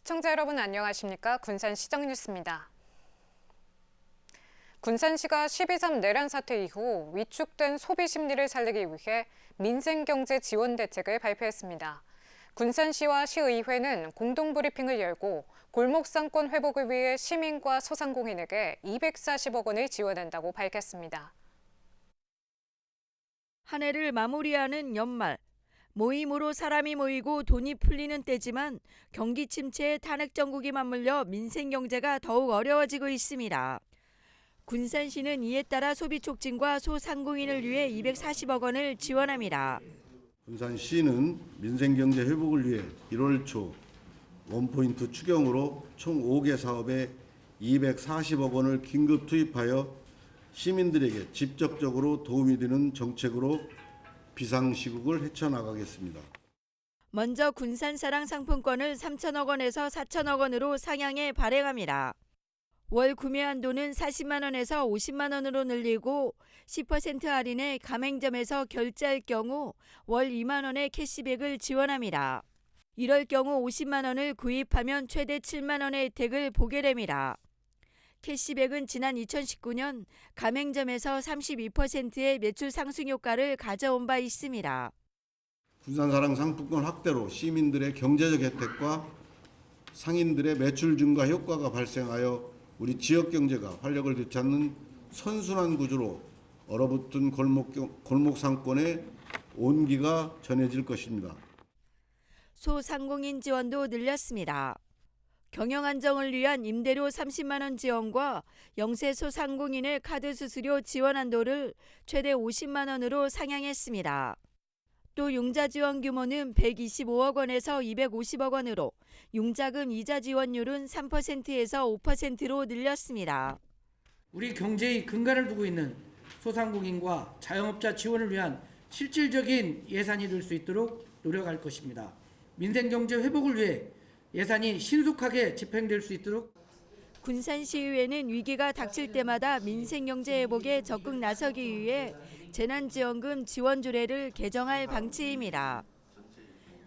시청자 여러분 안녕하십니까? 군산 시정뉴스입니다. 군산시가 12.3 내란 사태 이후 위축된 소비 심리를 살리기 위해 민생경제 지원 대책을 발표했습니다. 군산시와 시의회는 공동 브리핑을 열고 골목상권 회복을 위해 시민과 소상공인에게 240억 원을 지원한다고 밝혔습니다. 한 해를 마무리하는 연말. 모임으로 사람이 모이고 돈이 풀리는 때지만 경기 침체에 탄핵 정국이 맞물려 민생 경제가 더욱 어려워지고 있습니다. 군산시는 이에 따라 소비 촉진과 소상공인을 위해 240억 원을 지원합니다. 군산시는 민생 경제 회복을 위해 1월 초 원포인트 추경으로 총 5개 사업에 240억 원을 긴급 투입하여 시민들에게 직접적으로 도움이 되는 정책으로 비상시국을 헤쳐나가겠습니다. 먼저 군산사랑 상품권을 3천억 원에서 4천억 원으로 상향해 발행합니다. 월 구매 한도는 40만 원에서 50만 원으로 늘리고 10% 할인에 가맹점에서 결제할 경우 월 2만 원의 캐시백을 지원합니다. 이럴 경우 50만 원을 구입하면 최대 7만 원의 혜택을 보게 됩니다. 캐시백은 지난 2019년 가맹점에서 32%의 매출 상승 효과를 가져온 바 있습니다. 군산사랑 상품권 확대로 시민들의 경제적 혜택과 상인들의 매출 증가 효과가 발생하여 우리 지역 경제가 활력을 되찾는 선순환 구조로 얼어붙은 골목 상권의 온기가 전해질 것입니다. 소상공인 지원도 늘렸습니다. 경영 안정을 위한 임대료 30만 원 지원과 영세 소상공인의 카드 수수료 지원 한도를 최대 50만 원으로 상향했습니다. 또 융자 지원 규모는 125억 원에서 250억 원으로 융자금 이자 지원율은 3%에서 5%로 늘렸습니다. 우리 경제의 근간을 두고 있는 소상공인과 자영업자 지원을 위한 실질적인 예산이 될 수 있도록 노력할 것입니다. 민생경제 회복을 위해 예산이 신속하게 집행될 수 있도록 군산시의회는 위기가 닥칠 때마다 민생경제 회복에 적극 나서기 위해 재난지원금 지원조례를 개정할 방침입니다.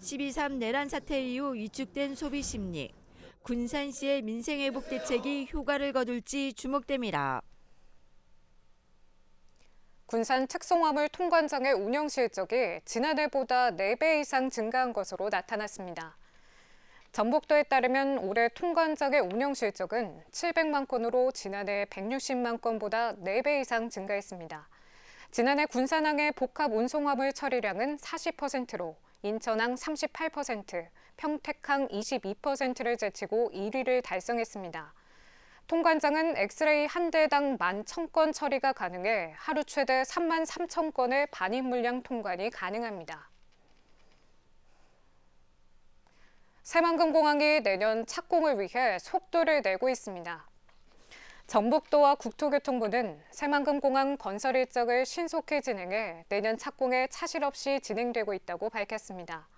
12.3 내란 사태 이후 위축된 소비심리, 군산시의 민생회복 대책이 효과를 거둘지 주목됩니다. 군산 특송화물 통관장의 운영 실적이 지난해보다 4배 이상 증가한 것으로 나타났습니다. 전북도에 따르면 올해 통관장의 운영 실적은 700만 건으로 지난해 160만 건보다 4배 이상 증가했습니다. 지난해 군산항의 복합 운송화물 처리량은 40%로 인천항 38%, 평택항 22%를 제치고 1위를 달성했습니다. 통관장은 엑스레이 한 대당 11,000건 처리가 가능해 하루 최대 33,000건의 반입 물량 통관이 가능합니다. 새만금공항이 내년 착공을 위해 속도를 내고 있습니다. 전북도와 국토교통부는 새만금공항 건설 일정을 신속히 진행해 내년 착공에 차질 없이 진행되고 있다고 밝혔습니다.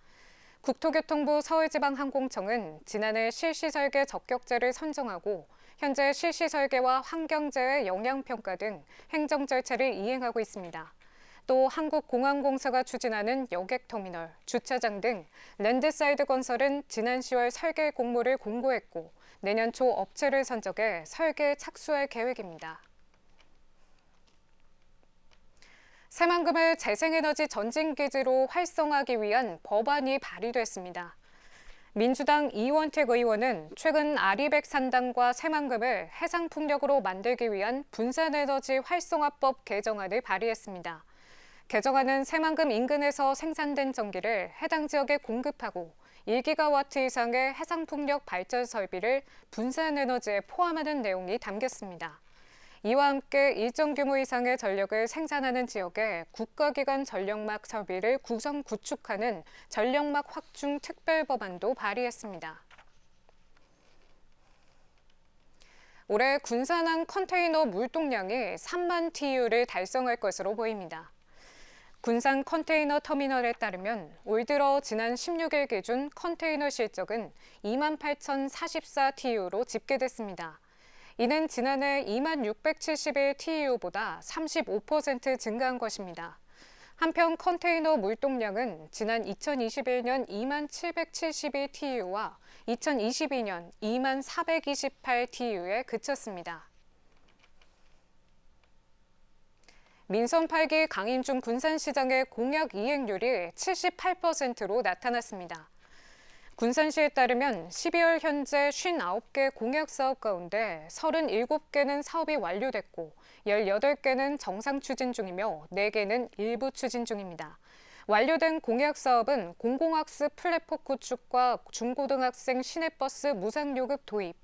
국토교통부 서울지방항공청은 지난해 실시설계 적격제를 선정하고 현재 실시설계와 환경재해 영향평가 등 행정 절차를 이행하고 있습니다. 또 한국공항공사가 추진하는 여객터미널, 주차장 등 랜드사이드 건설은 지난 10월 설계 공모를 공고했고 내년 초 업체를 선정해 설계에 착수할 계획입니다. 새만금을 재생에너지 전진기지로 활성화하기 위한 법안이 발의됐습니다. 민주당 이원택 의원은 최근 아리백 산단과 새만금을 해상풍력으로 만들기 위한 분산에너지 활성화법 개정안을 발의했습니다. 개정안은 새만금 인근에서 생산된 전기를 해당 지역에 공급하고 1기가와트 이상의 해상풍력 발전 설비를 분산에너지에 포함하는 내용이 담겼습니다. 이와 함께 일정 규모 이상의 전력을 생산하는 지역에 국가기관 전력막 설비를 구축하는 전력막 확충 특별법안도 발의했습니다. 올해 군산항 컨테이너 물동량이 3만 TEU를 달성할 것으로 보입니다. 군산 컨테이너 터미널에 따르면 올 들어 지난 16일 기준 컨테이너 실적은 28,044 TEU로 집계됐습니다. 이는 지난해 26,671 TEU보다 35% 증가한 것입니다. 한편 컨테이너 물동량은 지난 2021년 2772 TEU와 2022년 2만 428TU에 그쳤습니다. 민선 8기 강인중 군산시장의 공약 이행률이 78%로 나타났습니다. 군산시에 따르면 12월 현재 59개 공약 사업 가운데 37개는 사업이 완료됐고 18개는 정상 추진 중이며 4개는 일부 추진 중입니다. 완료된 공약 사업은 공공학습 플랫폼 구축과 중고등학생 시내버스 무상요금 도입,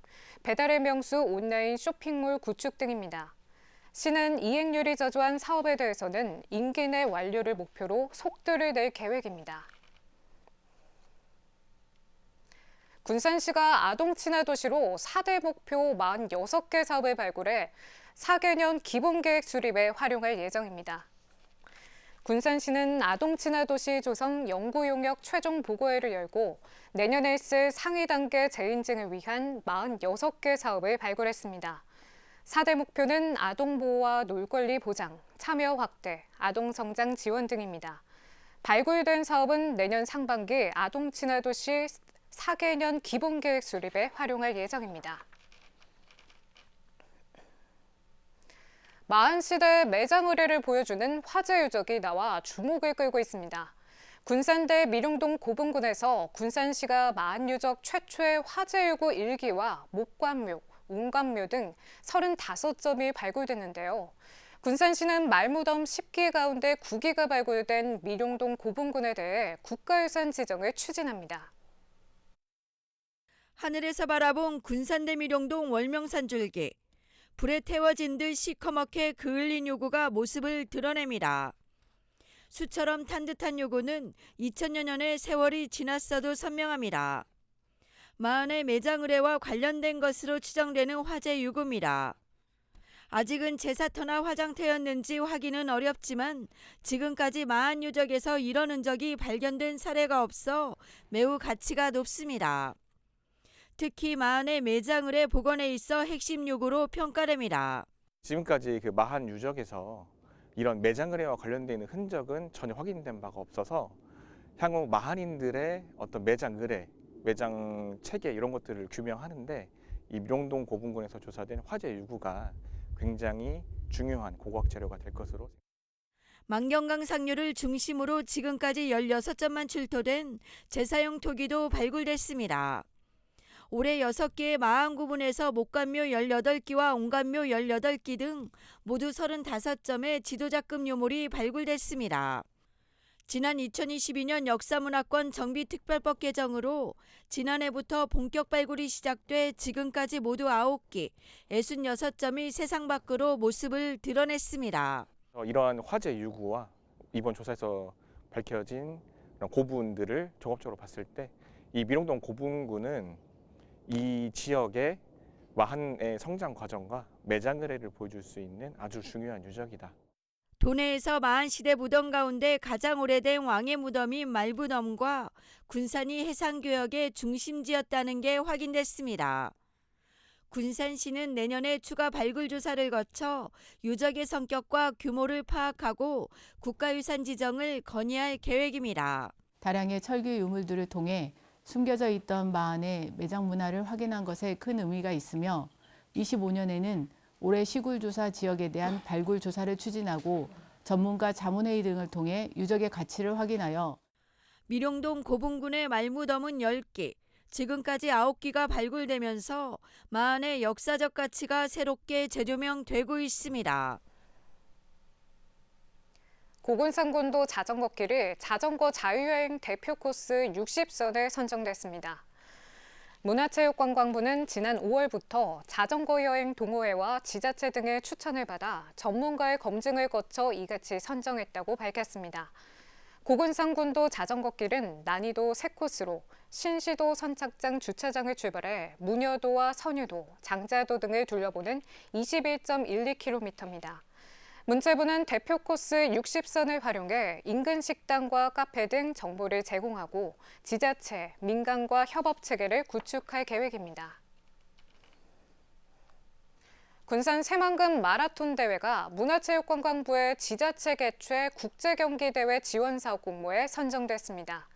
배달의 명수 온라인 쇼핑몰 구축 등입니다. 시는 이행률이 저조한 사업에 대해서는 임기 내 완료를 목표로 속도를 낼 계획입니다. 군산시가 아동 친화 도시로 4대 목표 46개 사업을 발굴해 4개년 기본계획 수립에 활용할 예정입니다. 군산시는 아동 친화 도시 조성 연구 용역 최종 보고회를 열고 내년에 있을 상위 단계 재인증을 위한 46개 사업을 발굴했습니다. 4대 목표는 아동 보호와 놀 권리 보장, 참여 확대, 아동 성장 지원 등입니다. 발굴된 사업은 내년 상반기 아동 친화 도시 4개년 기본계획 수립에 활용할 예정입니다. 마흔시대 매장 의뢰를 보여주는 화재 유적이 나와 주목을 끌고 있습니다. 군산대 미룡동 고분군에서 군산시가 마흔유적 최초의 화재 유구 일기와 목관묘, 운관묘 등 35점이 발굴됐는데요. 군산시는 말무덤 10기 가운데 9기가 발굴된 미룡동 고분군에 대해 국가유산 지정을 추진합니다. 하늘에서 바라본 군산대 미룡동 월명산 줄기. 불에 태워진 듯 시커멓게 그을린 요구가 모습을 드러냅니다. 수처럼 탄 듯한 요구는 2000여 년의 세월이 지났어도 선명합니다. 마흔의 매장 의뢰와 관련된 것으로 추정되는 화재 유구입니다. 아직은 제사터나 화장터였는지 확인은 어렵지만 지금까지 마흔 유적에서 이런 흔적이 발견된 사례가 없어 매우 가치가 높습니다. 특히 마흔의 매장 의뢰 복원에 있어 핵심 요구로 평가됩니다. 지금까지 그 마한 유적에서 이런 매장 의뢰와 관련되어 있는 흔적은 전혀 확인된 바가 없어서 향후 마한인들의 어떤 매장 의뢰, 매장 체계 이런 것들을 규명하는데 이 미룡동 고분군에서 조사된 화재 유구가 굉장히 중요한 고고학 자료가 될 것으로. 만경강 상류를 중심으로 지금까지 16점만 출토된 제사용 토기도 발굴됐습니다. 올해 6개의 마한 구분에서 목관묘 18기와 온관묘 18기 등 모두 35점의 지도자급 유물이 발굴됐습니다. 지난 2022년 역사문화권 정비특별법 개정으로 지난해부터 본격 발굴이 시작돼 지금까지 모두 9기, 66점이 세상 밖으로 모습을 드러냈습니다. 이러한 화재 유구와 이번 조사에서 밝혀진 고분들을 종합적으로 봤을 때 이 미룡동 고분군은 이 지역의 마한의 성장 과정과 매장 의뢰를 보여줄 수 있는 아주 중요한 유적이다. 도내에서 마한시대 무덤 가운데 가장 오래된 왕의 무덤인 말무덤과 군산이 해상교역의 중심지였다는 게 확인됐습니다. 군산시는 내년에 추가 발굴 조사를 거쳐 유적의 성격과 규모를 파악하고 국가유산 지정을 건의할 계획입니다. 다량의 철기 유물들을 통해 숨겨져 있던 마한의 매장 문화를 확인한 것에 큰 의미가 있으며 25년에는 올해 시굴조사 지역에 대한 발굴 조사를 추진하고 전문가 자문회의 등을 통해 유적의 가치를 확인하여 미룡동 고분군의 말무덤은 10기, 지금까지 9기가 발굴되면서 마한의 역사적 가치가 새롭게 재조명되고 있습니다. 고군산군도 자전거길이 자전거 자유여행 대표 코스 60선에 선정됐습니다. 문화체육관광부는 지난 5월부터 자전거 여행 동호회와 지자체 등의 추천을 받아 전문가의 검증을 거쳐 이같이 선정했다고 밝혔습니다. 고군산군도 자전거길은 난이도 3코스로 신시도 선착장 주차장을 출발해 문여도와 선유도, 장자도 등을 둘러보는 21.12km입니다. 문체부는 대표 코스 60선을 활용해 인근 식당과 카페 등 정보를 제공하고 지자체, 민간과 협업 체계를 구축할 계획입니다. 군산 새만금 마라톤 대회가 문화체육관광부의 지자체 개최 국제경기대회 지원사업 공모에 선정됐습니다.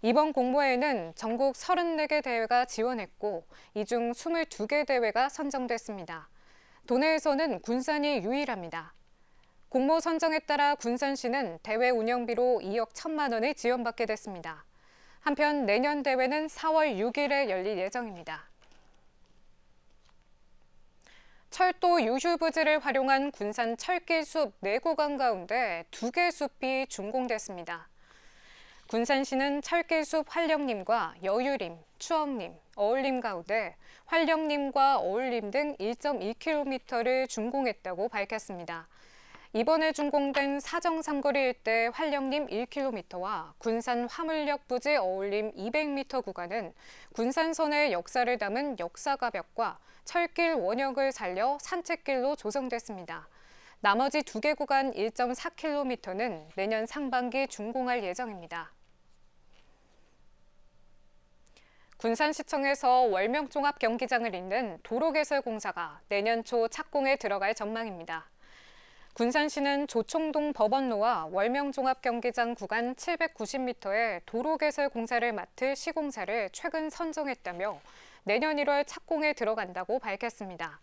이번 공모에는 전국 34개 대회가 지원했고 이 중 22개 대회가 선정됐습니다. 도내에서는 군산이 유일합니다. 공모 선정에 따라 군산시는 대회 운영비로 2억 1천만 원을 지원받게 됐습니다. 한편 내년 대회는 4월 6일에 열릴 예정입니다. 철도 유휴부지를 활용한 군산 철길숲 4구간 가운데 2개 숲이 준공됐습니다. 군산시는 철길숲 활령림과 여유림, 추억림, 어울림 가운데 활령림과 어울림 등 1.2km를 준공했다고 밝혔습니다. 이번에 준공된 사정삼거리 일대 활령림 1km와 군산 화물역 부지 어울림 200m 구간은 군산선의 역사를 담은 역사가벽과 철길 원역을 살려 산책길로 조성됐습니다. 나머지 2개 구간 1.4km는 내년 상반기 준공할 예정입니다. 군산시청에서 월명종합경기장을 잇는 도로개설공사가 내년 초 착공에 들어갈 전망입니다. 군산시는 조총동 법원로와 월명종합경기장 구간 790m의 도로개설 공사를 맡을 시공사를 최근 선정했다며 내년 1월 착공에 들어간다고 밝혔습니다.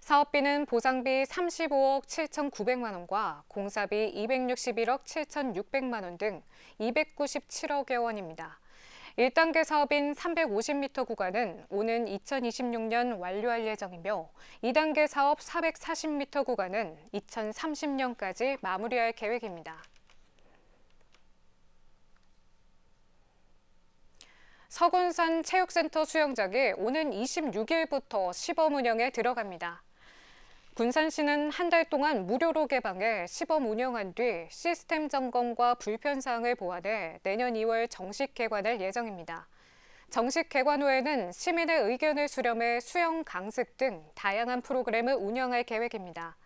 사업비는 보상비 35억 7,900만 원과 공사비 261억 7,600만 원 등 297억여 원입니다. 1단계 사업인 350m 구간은 오는 2026년 완료할 예정이며 2단계 사업 440m 구간은 2030년까지 마무리할 계획입니다. 서군산 체육센터 수영장이 오는 26일부터 시범 운영에 들어갑니다. 군산시는 한 달 동안 무료로 개방해 시범 운영한 뒤 시스템 점검과 불편사항을 보완해 내년 2월 정식 개관할 예정입니다. 정식 개관 후에는 시민의 의견을 수렴해 수영 강습 등 다양한 프로그램을 운영할 계획입니다.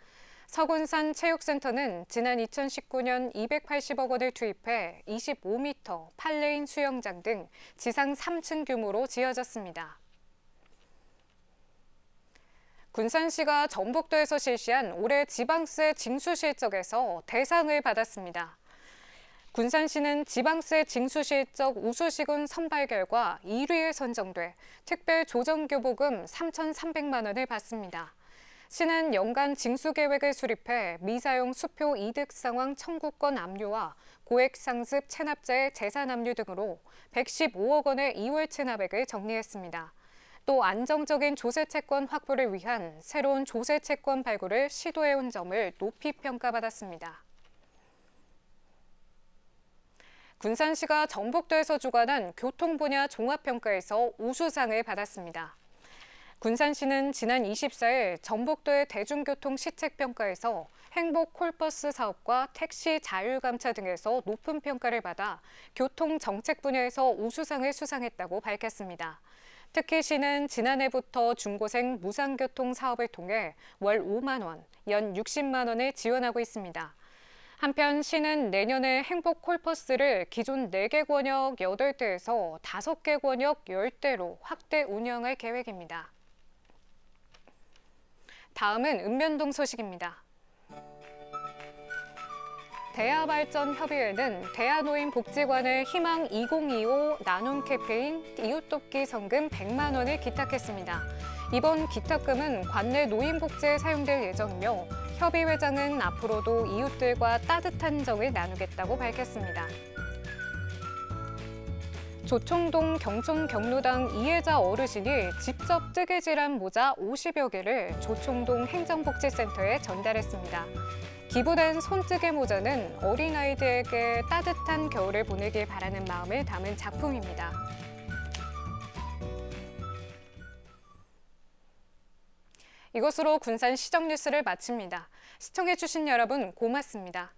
서군산 체육센터는 지난 2019년 280억 원을 투입해 25m 8레인 수영장 등 지상 3층 규모로 지어졌습니다. 군산시가 전북도에서 실시한 올해 지방세 징수 실적에서 대상을 받았습니다. 군산시는 지방세 징수 실적 우수시군 선발 결과 1위에 선정돼 특별 조정교부금 3,300만 원을 받습니다. 시는 연간 징수 계획을 수립해 미사용 수표 이득 상황 청구권 압류와 고액 상습 체납자의 재산 압류 등으로 115억 원의 2월 체납액을 정리했습니다. 또 안정적인 조세 채권 확보를 위한 새로운 조세 채권 발굴을 시도해온 점을 높이 평가받았습니다. 군산시가 전북도에서 주관한 교통 분야 종합평가에서 우수상을 받았습니다. 군산시는 지난 24일 전북도의 대중교통 시책평가에서 행복 콜버스 사업과 택시 자율감차 등에서 높은 평가를 받아 교통정책 분야에서 우수상을 수상했다고 밝혔습니다. 특히 시는 지난해부터 중고생 무상교통 사업을 통해 월 5만 원, 연 60만 원을 지원하고 있습니다. 한편 시는 내년에 행복 콜버스를 기존 4개 권역 8대에서 5개 권역 10대로 확대 운영할 계획입니다. 다음은 읍면동 소식입니다. 대하발전협의회는 대하노인복지관의 희망 2025 나눔 캠페인 이웃돕기 성금 100만 원을 기탁했습니다. 이번 기탁금은 관내 노인복지에 사용될 예정이며 협의회장은 앞으로도 이웃들과 따뜻한 정을 나누겠다고 밝혔습니다. 조총동 경촌 경로당 이혜자 어르신이 직접 뜨개질한 모자 50여 개를 조총동 행정복지센터에 전달했습니다. 기부된 손뜨개 모자는 어린아이들에게 따뜻한 겨울을 보내길 바라는 마음을 담은 작품입니다. 이것으로 군산 시정 뉴스를 마칩니다. 시청해주신 여러분 고맙습니다.